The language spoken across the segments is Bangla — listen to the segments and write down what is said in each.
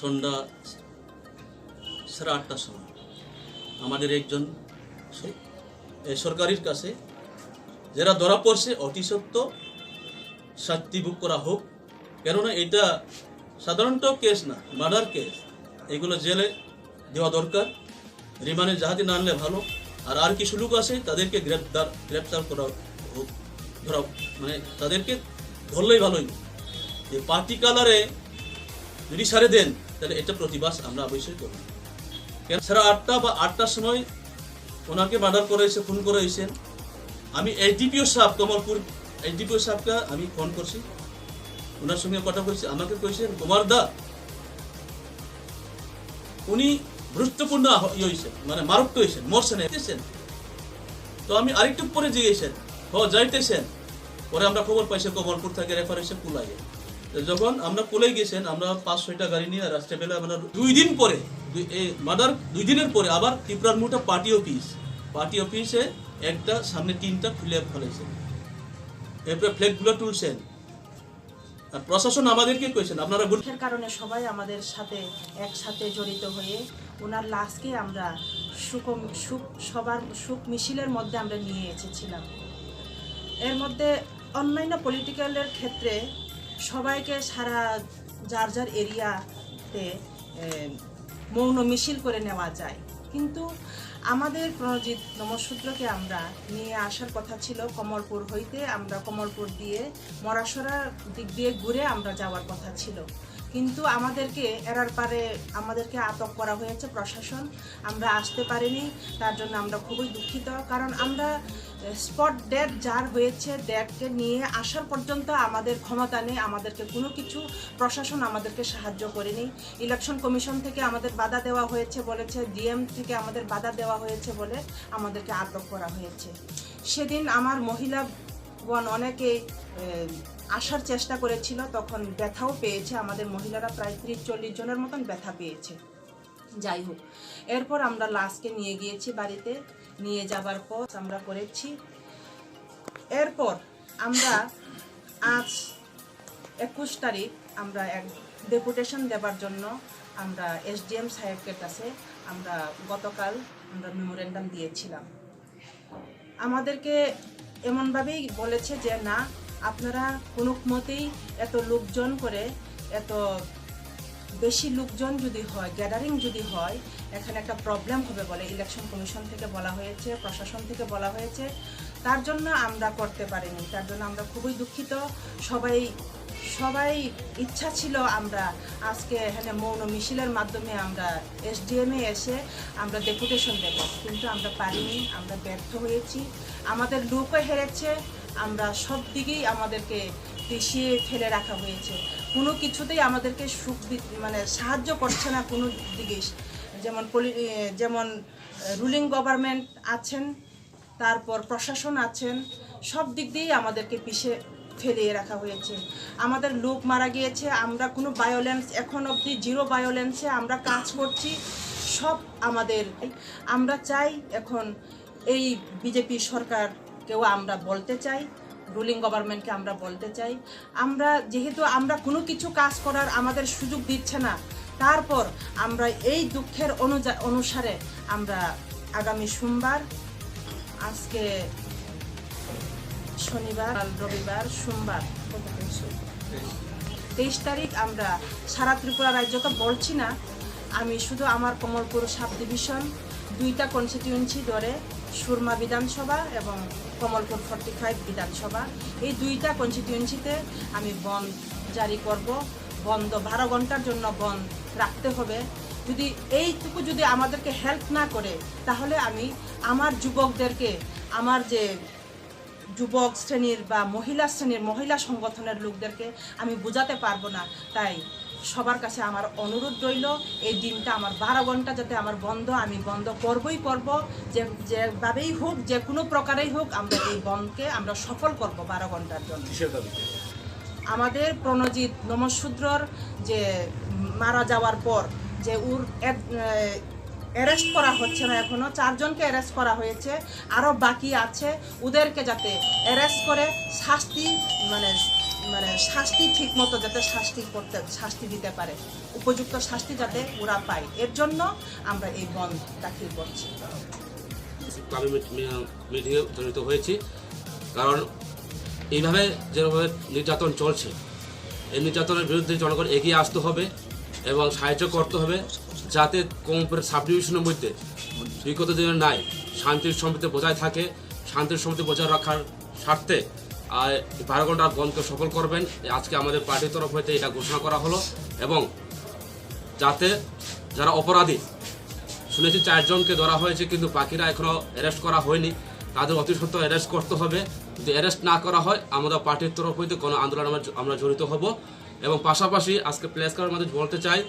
সন্ধ্যা 8:30টার সময় আমাদের একজন সরকারের কাছে যারা ধরা পড়ছে অতি সত্য শাস্তি ভোগ করা হোক, কেননা এটা সাধারণত কেস না, মার্ডার কেস। এগুলো জেলে দেওয়া দরকার, রিমান্ডে জাহাজে না আনলে ভালো। আর কিছু লোক আছে তাদেরকে গ্রেপ্তার করা হোক, ধরা মানে তাদেরকে ধরলেই ভালোই। যে পার্টি কালারে যদি সারে দেন তাহলে এটা প্রতিবাদ আমরা অবশ্যই করব। কেন 8:30 বা 8টার সময় ওনাকে মার্ডার করেছে, খুন করেছেন। আমি এসডিপিও সাহেব, কমলপুর এসডিপিও সাহেবকে আমি ফোন করছি, ওনার সঙ্গে কথা বলছি। আমাকে কইছেন কুমার দা উনি গুরুত্বপূর্ণ হয়েছেন, মানে মারক্ত হয়েছেন, মরছেন এসেছেন। তো আমি আরেকটু পরে জিগেছেন যাইতেছেন। পরে আমরা খবর পাইছি কমলপুর থেকে রেফার হয়েছে কুলাইয়ে। যখন আমরা কুলাই গেছেন, আমরা 5-6টা গাড়ি নিয়ে রাত্রেবেলা আমরা 2 দিন পরে মার্ডার 2 দিনের পরে আবার ত্রিপুরার মোটা পার্টি অফিসে একটা সামনে 3টা খুলে ফেলেছেন, এরপরে ফ্ল্যাগগুলো তুলছেন। আর প্রশাসন আমাদেরকে কইছেন আপনারা দুঃখের কারণে সবাই আমাদের সাথে একসাথে জড়িত হয়ে ওনার লাশকে আমরা সবার সুখ মিছিলের মধ্যে আমরা নিয়ে এসেছিলাম। এর মধ্যে অন্যান্য পলিটিক্যালের ক্ষেত্রে সবাইকে সারা যার যার এরিয়াতে মৌন মিছিল করে নেওয়া যায়, কিন্তু আমাদের প্রণজিৎ নমশূদ্রকে আমরা নিয়ে আসার কথা ছিল কমলপুর হইতে। আমরা কমলপুর দিয়ে মরাসরা দিক দিয়ে ঘুরে আমরা যাওয়ার কথা ছিল, কিন্তু আমাদেরকে এরার পারে আমাদেরকে আটক করা হয়েছে প্রশাসন। আমরা আসতে পারিনি, তার জন্য আমরা খুবই দুঃখিত। কারণ আমরা স্পট ডেট যার হয়েছে ডেটকে নিয়ে আসার পর্যন্ত আমাদের ক্ষমতা নেই, আমাদেরকে কোনো কিছু প্রশাসন আমাদেরকে সাহায্য করেনি। ইলেকশন কমিশন থেকে আমাদের বাধা দেওয়া হয়েছে বলেছে, ডিএম থেকে আমাদের বাধা দেওয়া হয়েছে বলে আমাদেরকে আটক করা হয়েছে। সেদিন আমার মহিলাগণ অনেকে আসার চেষ্টা করেছিল, তখন ব্যথাও পেয়েছে। আমাদের মহিলারা প্রায় 30-40 জনের মতন ব্যথা পেয়েছে। যাই হোক, এরপর আমরা লাশকে নিয়ে গিয়েছি বাড়িতে। নিয়ে যাবার পর আমরা করেছি। এরপর আমরা আজ 21 তারিখ আমরা এক ডেপুটেশন দেবার জন্য আমরা এসডিএম সাহেবের কাছে আমরা গতকাল আমরা মেমোরেন্ডাম দিয়েছিলাম। আমাদেরকে এমনভাবেই বলেছে যে না, আপনারা কোনো মতেই এত লোকজন করে, এত বেশি লোকজন যদি হয়, গ্যাদারিং যদি হয়, এখানে একটা প্রবলেম হবে বলে ইলেকশন কমিশন থেকে বলা হয়েছে, প্রশাসন থেকে বলা হয়েছে। তার জন্য আমরা করতে পারিনি, তার জন্য আমরা খুবই দুঃখিত। সবাই ইচ্ছা ছিল আমরা আজকে এখানে মৌন মিছিলের মাধ্যমে আমরা এসডিএমে এসে আমরা ডেপুটেশন দেব, কিন্তু আমরা পারিনি, আমরা ব্যর্থ হয়েছি। আমাদের লোকও হেরেছে, আমরা সব দিকেই আমাদেরকে পিছিয়ে ফেলে রাখা হয়েছে। কোনো কিছুতেই আমাদেরকে মানে সাহায্য করছে না কোনো দিকেই। যেমন রুলিং গভর্নমেন্ট আছেন, তারপর প্রশাসন আছেন, সব দিক দিয়েই আমাদেরকে পিছিয়ে ফেলিয়ে রাখা হয়েছে। আমাদের লোক মারা গিয়েছে, আমরা কোনো ভায়োলেন্স এখন অবধি 0 ভায়োলেন্সে আমরা কাজ করছি। সব আমরা চাই এখন এই বিজেপি সরকারকেও আমরা বলতে চাই, রুলিং গভর্নমেন্টকে আমরা বলতে চাই, আমরা যেহেতু আমরা কোনো কিছু কাজ করার আমাদের সুযোগ দিচ্ছে না, তারপর আমরা এই দুঃখের অনুসারে আমরা আগামী সোমবার, আজকে শনিবার, রবিবার, সোমবার 23 তারিখ আমরা সারা ত্রিপুরা রাজ্যকে বলছি না, আমি শুধু আমার কমলপুর সাব ডিভিশন 2টা কনস্টিটিউয়েন্সি ধরে সুরমা বিধানসভা এবং কমলপুর 45 বিধানসভা, এই 2টা কনস্টিটিউয়েন্সিতে আমি বন্ধ জারি করব। বন্ধ 12 ঘন্টার জন্য বন্ধ রাখতে হবে। যদি এইটুকু যদি আমাদেরকে হেল্প না করে, তাহলে আমি আমার যুবকদেরকে, আমার যে যুবক শ্রেণীর বা মহিলা শ্রেণীর মহিলা সংগঠনের লোকদেরকে আমি বোঝাতে পারবো না। তাই সবার কাছে আমার অনুরোধ রইল, এই দিনটা আমার 12 ঘন্টা যাতে আমার বন্ধ, আমি বন্ধ করবই করব। যেভাবেই হোক, যে কোনো প্রকারেই হোক, আমরা এই বন্ধকে আমরা সফল করব 12 ঘন্টার জন্য। আমাদের প্রণজিৎ নমশূদ্রর যে মারা যাওয়ার পর যে অ্যারেস্ট করা হচ্ছে না, এখনও 4 জনকে অ্যারেস্ট করা হয়েছে, আরও বাকি আছে। ওদেরকে যাতে অ্যারেস্ট করে শাস্তি মানে শাস্তি ঠিক মতো যাতে শাস্তি দিতে পারে, উপযুক্ত শাস্তি যাতে ওরা পায়, এর জন্য আমরা এই বন্ধ দাখিল করছি। ক্লাবে মিটিংয়ে জড়িত হয়েছি, কারণ এইভাবে যেভাবে নির্যাতন চলছে, এই নির্যাতনের বিরুদ্ধে জনগণ এগিয়ে আসতে হবে এবং সাহায্য করতে হবে, যাতে কমপক্ষে সাব ডিভিশনের মধ্যে বিগত দিনের নাই শান্তির সম্প্রীতি বজায় থাকে। শান্তির সম্প্রীতি বজায় রাখার স্বার্থে 12 ঘন্টার বন্ধকে সফল করবেন, আজকে আমাদের পার্টির তরফ হইতে এটা ঘোষণা করা হলো। এবং যাতে যারা অপরাধী, শুনেছি 4 জনকে ধরা হয়েছে, কিন্তু বাকিরা এখনও অ্যারেস্ট করা হয়নি, তাদের অতি সত্ত্বর অ্যারেস্ট করতে হবে। যদি অ্যারেস্ট না করা হয়, আমাদের পার্টির তরফ হইতে কোনো আন্দোলন আমরা জড়িত হব। এবং পাশাপাশি আজকে প্লেস ক্লাবের মধ্যে বলতে চাই,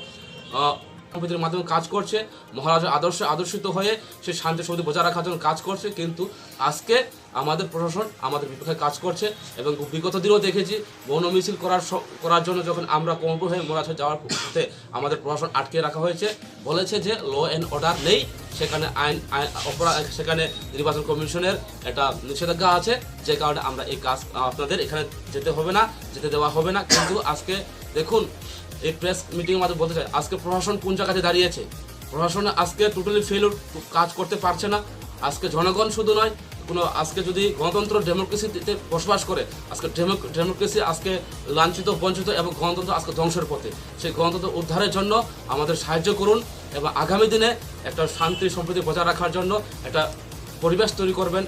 সম্প্রীতির মাধ্যমে কাজ করছে, মহারাজার আদর্শিত হয়ে সে শান্তি সম্প্রীতি বজায় রাখার জন্য কাজ করছে, কিন্তু আজকে আমাদের প্রশাসন আমাদের বিপক্ষে কাজ করছে। এবং বিগত দিনেও দেখেছি বন মিছিল করার জন্য যখন আমরা কমপুর হয়ে মহারাজা যাওয়ার পথে আমাদের প্রশাসন আটকে রাখা হয়েছে, বলেছে যে ল অ্যান্ড অর্ডার নেই, সেখানে সেখানে নির্বাচন কমিশনের একটা নিষেধাজ্ঞা আছে, যে কারণে আমরা এই কাজ আপনাদের এখানে যেতে দেওয়া হবে না। কিন্তু আজকে দেখুন, এই প্রেস মিটিংয়ের মাধ্যমে বলতে চাই, আজকে প্রশাসন কোন জায়গাতে দাঁড়িয়েছে। প্রশাসন আজকে টোটালি ফেলিউর, কাজ করতে পারছে না। আজকে জনগণ শুধু নয়, আজকে যদি গণতন্ত্র ডেমোক্রেসিতে বসবাস করে, আজকে ডেমোক্রেসি আজকে লাঞ্ছিত, বঞ্চিত এবং গণতন্ত্র আজকে ধ্বংসের পথে। সেই গণতন্ত্র উদ্ধারের জন্য আমাদের সাহায্য করুন এবং আগামী দিনে একটা শান্তি সম্প্রীতি বজায় রাখার জন্য একটা পরিবেশ তৈরি করবেন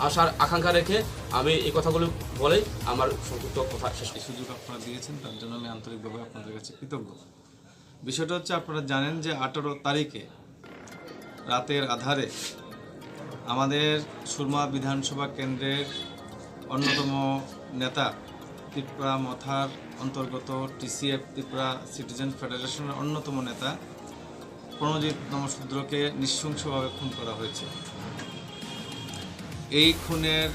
আশার আকাঙ্ক্ষা রেখে আমি এই কথাগুলো বলেই আমার সংক্ষিপ্ত কথা শেষ করছি। সুযোগ আপনারা দিয়েছেন, তার জন্য আমি আন্তরিকভাবে আপনাদের কাছে কৃতজ্ঞ। বিষয়টা হচ্ছে, আপনারা জানেন যে 18 তারিখে রাতের আধারে আমাদের সুরমা বিধানসভা কেন্দ্রের অন্যতম নেতা, ত্রিপুরা মথার অন্তর্গত TCF ত্রিপুরা সিটিজেন ফেডারেশনের অন্যতম নেতা প্রণজিৎ নমশূদ্রকে নৃশংসভাবে খুন করা হয়েছে। এই খুনের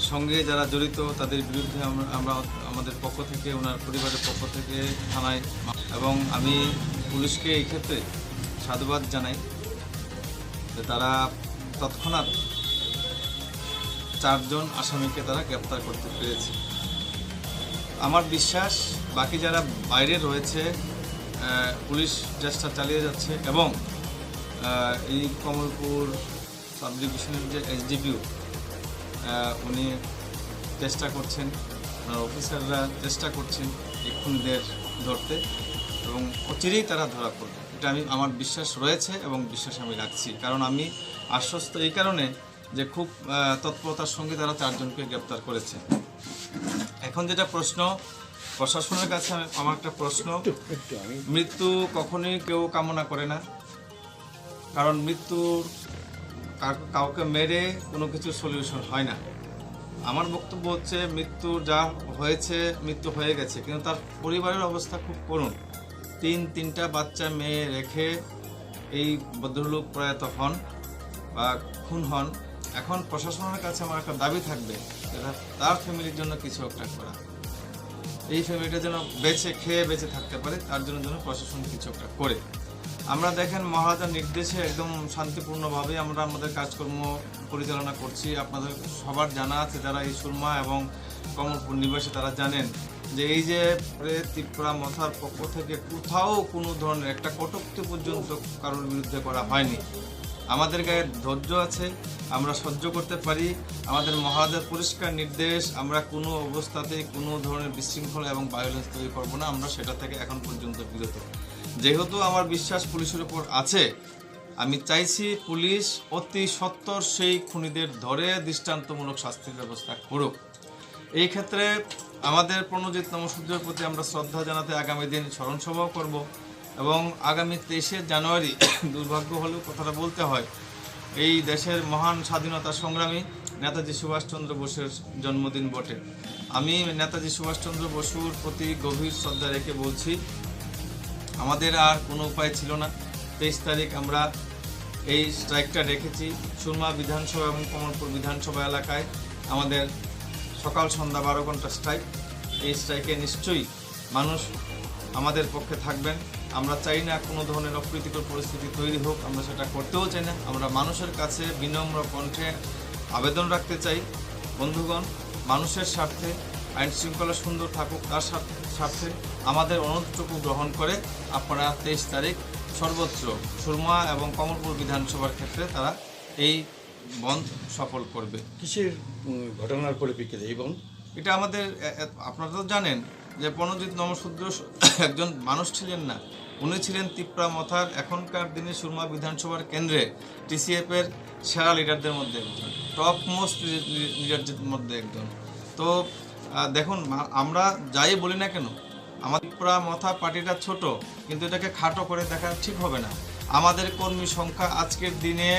সঙ্গে যারা জড়িত তাদের বিরুদ্ধে আমরা আমাদের পক্ষ থেকে, ওনার পরিবারের পক্ষ থেকে থানায়, এবং আমি পুলিশকে এই ক্ষেত্রে সাধুবাদ জানাই যে তারা তৎক্ষণাৎ 4 জন আসামিকে তারা গ্রেপ্তার করতে পেরেছে। আমার বিশ্বাস বাকি যারা বাইরে রয়েছে, পুলিশ চেষ্টা চালিয়ে যাচ্ছে এবং এই কমলপুর সাব ডিভিশনের যে SDPO উনি চেষ্টা করছেন, ওনার অফিসাররা চেষ্টা করছেন এই খুনিদের ধরতে, এবং অচিরেই তারা ধরা পড়বে, এটা আমার বিশ্বাস রয়েছে এবং বিশ্বাস আমি রাখছি। কারণ আমি আশ্বস্ত এই কারণে যে খুব তৎপরতার সঙ্গে তারা 4 জনকে গ্রেপ্তার করেছে। এখন যেটা প্রশ্ন প্রশাসনের কাছে, আমার একটা প্রশ্ন, মৃত্যু কখনোই কেউ কামনা করে না, কারণ মৃত্যুর কাউকে মেরে কোনো কিছু সলিউশন হয় না। আমার বক্তব্য হচ্ছে, মৃত্যু যা হয়েছে, মৃত্যু হয়ে গেছে, কিন্তু তার পরিবারের অবস্থা খুব করুণ। 3টা বাচ্চা মেয়ে রেখে এই ভদ্রলোক প্রয়াত হন বা খুন হন। এখন প্রশাসনের কাছে আমার একটা দাবি থাকবে, তার ফ্যামিলির জন্য কিছু একটা করা, এই ফ্যামিলিটা যেন বেঁচে থাকতে পারে, তার জন্য যেন প্রশাসন কিছু একটা করে। আমরা দেখেন মহারাজার নির্দেশে একদম শান্তিপূর্ণভাবে আমরা আমাদের কাজকর্ম পরিচালনা করছি। আপনাদের সবার জানা আছে, যারা এই সুরমা এবং কমলপুর নিবাসী তারা জানেন যে এই যে ত্রিপুরা মথার পক্ষ থেকে কোথাও কোনো ধরনের একটা কটূক্তি পর্যন্ত কারোর বিরুদ্ধে করা হয়নি। আমাদের গায়ে ধৈর্য আছে, আমরা সহ্য করতে পারি। আমাদের মহারাজার পরিষ্কার নির্দেশ, আমরা কোনো অবস্থাতেই কোনো ধরনের বিশৃঙ্খলা এবং ভায়োলেন্স তৈরি করব না, আমরা সেটা থেকে এখন পর্যন্ত বিরত। যেহেতু আমার বিশ্বাস পুলিশের উপর আছে, আমি চাইছি পুলিশ অতি সত্বর সেই খুনিদের ধরে দৃষ্টান্তমূলক শাস্তির ব্যবস্থা করুক। এই ক্ষেত্রে আমাদের প্রণজিৎ নমশূদ্রের প্রতি আমরা শ্রদ্ধা জানাতে আগামী দিন স্মরণসভাও করব এবং আগামী 23শে জানুয়ারি দুর্ভাগ্য হলেও কথাটা বলতে হয়, এই দেশের মহান স্বাধীনতা সংগ্রামী নেতাজি সুভাষচন্দ্র বোসের জন্মদিন বটে। আমি নেতাজি সুভাষচন্দ্র বসুর প্রতি গভীর শ্রদ্ধা রেখে বলছি, আমাদের আর কোনো উপায় ছিল না। 23 তারিখ আমরা এই স্ট্রাইকটা রেখেছি সুরমা বিধানসভা এবং কমলপুর বিধানসভা এলাকায়। আমাদের সকাল সন্ধ্যা 12 ঘন্টা স্ট্রাইক। এই স্ট্রাইকে নিশ্চয়ই মানুষ আমাদের পক্ষে থাকবেন। আমরা চাই না কোনো ধরনের অপ্রীতিকর পরিস্থিতি তৈরি হোক, আমরা সেটা করতেও চাই না। আমরা মানুষের কাছে বিনম্র কণ্ঠে আবেদন রাখতে চাই, বন্ধুগণ, মানুষের স্বার্থে আইন শৃঙ্খলা সুন্দর থাকুক তার স্বার্থে আমাদের অনুরোধটুকু গ্রহণ করে আপনারা 23 তারিখ সর্বত্র সুরমা এবং কমলপুর বিধানসভার ক্ষেত্রে তারা এই বন্ধ সফল করবে। কিসের ঘটনার পরিপ্রেক্ষিতে এই বন্ধ? এটা আমাদের আপনারা তো জানেন যে প্রণজিৎ নমশূদ্র একজন মানুষ ছিলেন না, উনি ছিলেন তিপ্রা মথার এখনকার দিনে সুরমা বিধানসভার কেন্দ্রে টিসিএফের সেরা লিডারদের মধ্যে একজন, টপ মোস্ট লিডারদের মধ্যে একজন। তো দেখুন, আমরা যাই বলি না কেন, আমার তিপ্রা মথা পার্টিটা ছোট, কিন্তু এটাকে খাটো করে দেখা ঠিক হবে না। আমাদের কর্মী সংখ্যা আজকের দিনে,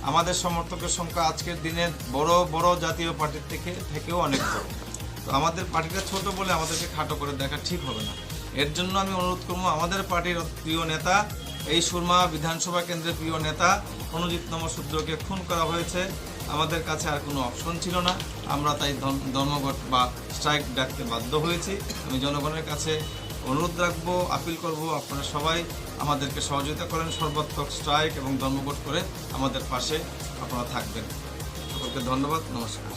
আমাদের সমর্থকের সংখ্যা আজকের দিনে বড় বড় জাতীয় পার্টির থেকেও অনেক বড়। তো আমাদের পার্টিটা ছোট বলে আমাদেরকে খাটো করে দেখা ঠিক হবে না। এর জন্য আমি অনুরোধ করবো, আমাদের পার্টির প্রিয় নেতা, এই সুরমা বিধানসভা কেন্দ্রের প্রিয় নেতা প্রণজিৎ নমশূদ্রকে খুন করা হয়েছে। আমাদের কাছে আর কোনো অপশন ছিল না, আমরা তাই ধর্মঘট বা স্ট্রাইক ডাকতে বাধ্য হয়েছি। আমি জনগণের কাছে অনুরোধ রাখবো, আপিল করব, আপনারা সবাই আমাদেরকে সহযোগিতা করেন, সর্বাত্মক স্ট্রাইক এবং ধর্মঘট করে আমাদের পাশে আপনারা থাকবেন। সকলকে ধন্যবাদ, নমস্কার।